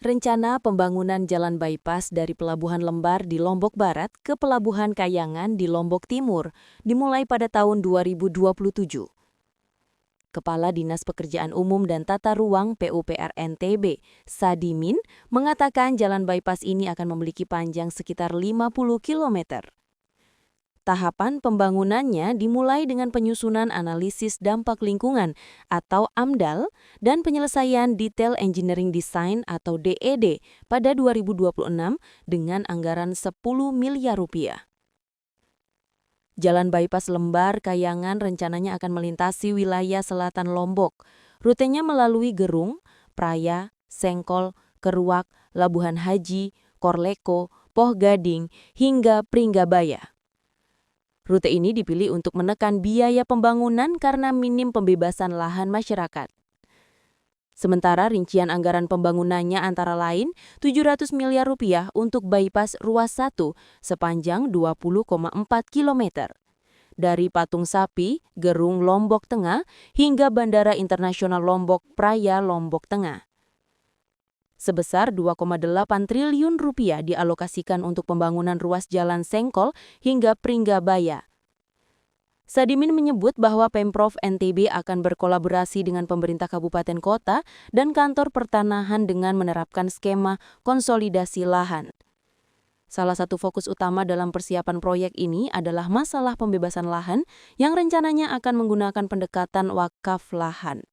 Rencana pembangunan jalan bypass dari Pelabuhan Lembar di Lombok Barat ke Pelabuhan Kayangan di Lombok Timur dimulai pada tahun 2027. Kepala Dinas Pekerjaan Umum dan Tata Ruang PUPR NTB, Sadimin, mengatakan jalan bypass ini akan memiliki panjang sekitar 50 km. Tahapan pembangunannya dimulai dengan penyusunan analisis dampak lingkungan atau AMDAL dan penyelesaian detail engineering design atau DED pada 2026 dengan anggaran 10 miliar rupiah. Jalan bypass Lembar Kayangan rencananya akan melintasi wilayah selatan Lombok. Rutenya melalui Gerung, Praya, Sengkol, Keruak, Labuhan Haji, Korleko, Poh Gading, hingga Pringgabaya. Rute ini dipilih untuk menekan biaya pembangunan karena minim pembebasan lahan masyarakat. Sementara rincian anggaran pembangunannya antara lain 700 miliar rupiah untuk bypass ruas 1 sepanjang 20,4 km. Dari Patung Sapi, Gerung Lombok Tengah, hingga Bandara Internasional Lombok Praya Lombok Tengah. Sebesar 2,8 triliun rupiah dialokasikan untuk pembangunan ruas jalan Sengkol hingga Pringgabaya. Sadimin menyebut bahwa Pemprov NTB akan berkolaborasi dengan pemerintah kabupaten kota dan kantor pertanahan dengan menerapkan skema konsolidasi lahan. Salah satu fokus utama dalam persiapan proyek ini adalah masalah pembebasan lahan yang rencananya akan menggunakan pendekatan wakaf lahan.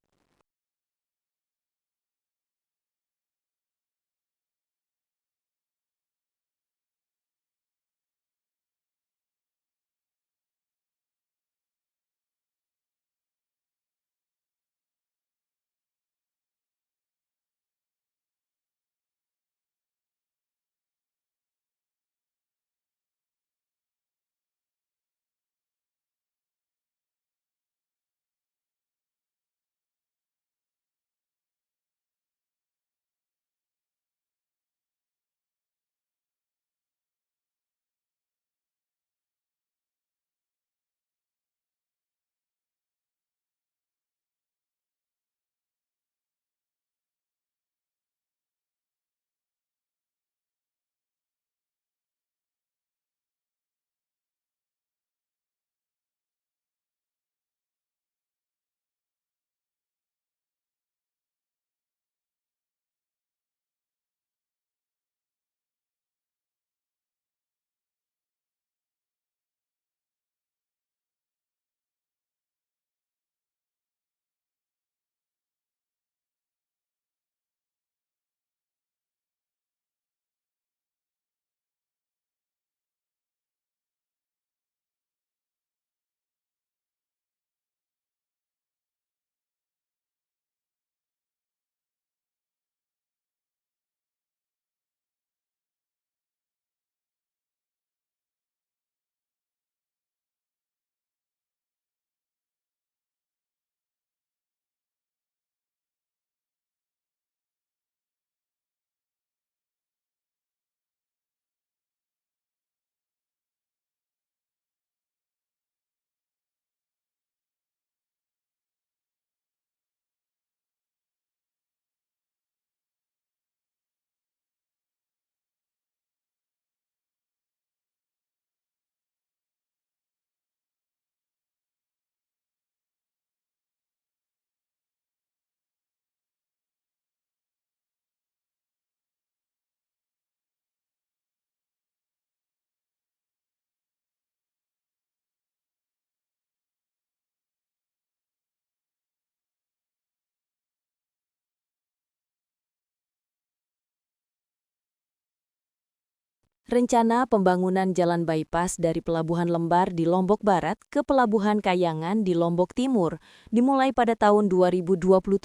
Rencana pembangunan jalan bypass dari Pelabuhan Lembar di Lombok Barat ke Pelabuhan Kayangan di Lombok Timur dimulai pada tahun 2027.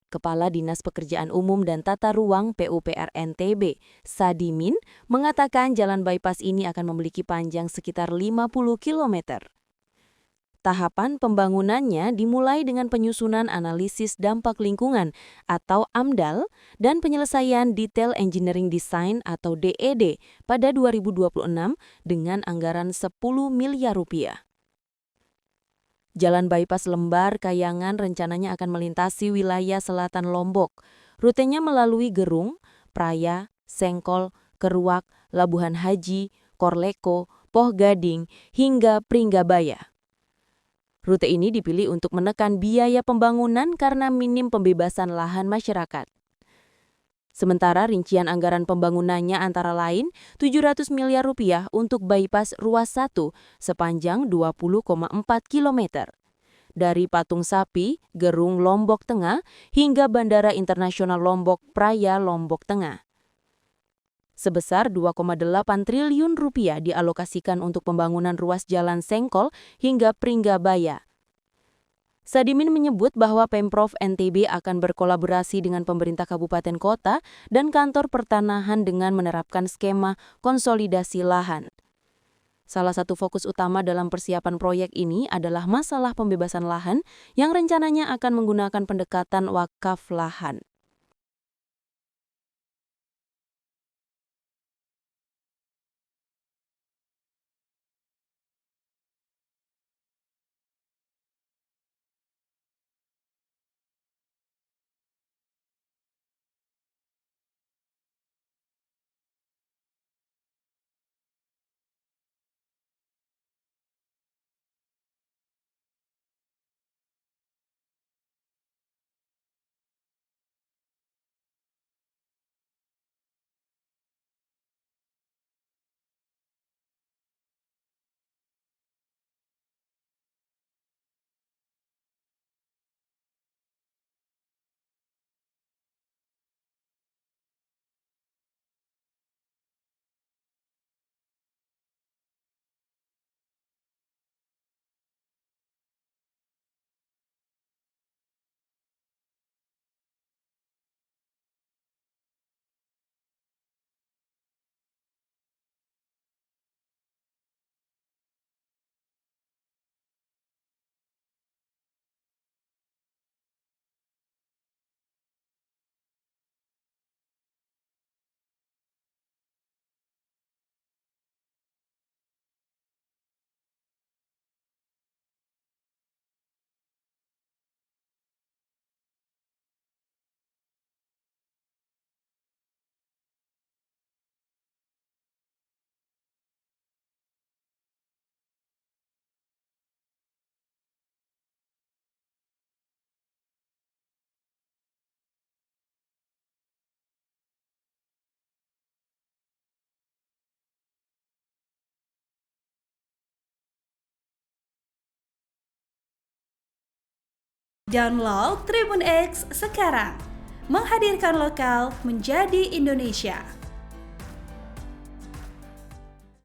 Kepala Dinas Pekerjaan Umum dan Tata Ruang PUPR NTB, Sadimin, mengatakan jalan bypass ini akan memiliki panjang sekitar 50 km. Tahapan pembangunannya dimulai dengan penyusunan analisis dampak lingkungan atau AMDAL dan penyelesaian detail engineering design atau DED pada 2026 dengan anggaran 10 miliar rupiah. Jalan bypass Lembar Kayangan rencananya akan melintasi wilayah selatan Lombok. Rutenya melalui Gerung, Praya, Sengkol, Keruak, Labuhan Haji, Korleko, Poh Gading, hingga Pringgabaya. Rute ini dipilih untuk menekan biaya pembangunan karena minim pembebasan lahan masyarakat. Sementara rincian anggaran pembangunannya antara lain 700 miliar rupiah untuk bypass Ruas 1 sepanjang 20,4 km. Dari Patung Sapi, Gerung Lombok Tengah, hingga Bandara Internasional Lombok Praya Lombok Tengah. Sebesar 2,8 triliun rupiah dialokasikan untuk pembangunan ruas jalan Sengkol hingga Pringgabaya. Sadimin menyebut bahwa Pemprov NTB akan berkolaborasi dengan pemerintah kabupaten kota dan kantor pertanahan dengan menerapkan skema konsolidasi lahan. Salah satu fokus utama dalam persiapan proyek ini adalah masalah pembebasan lahan yang rencananya akan menggunakan pendekatan wakaf lahan. Download Tribun X sekarang, menghadirkan lokal menjadi Indonesia.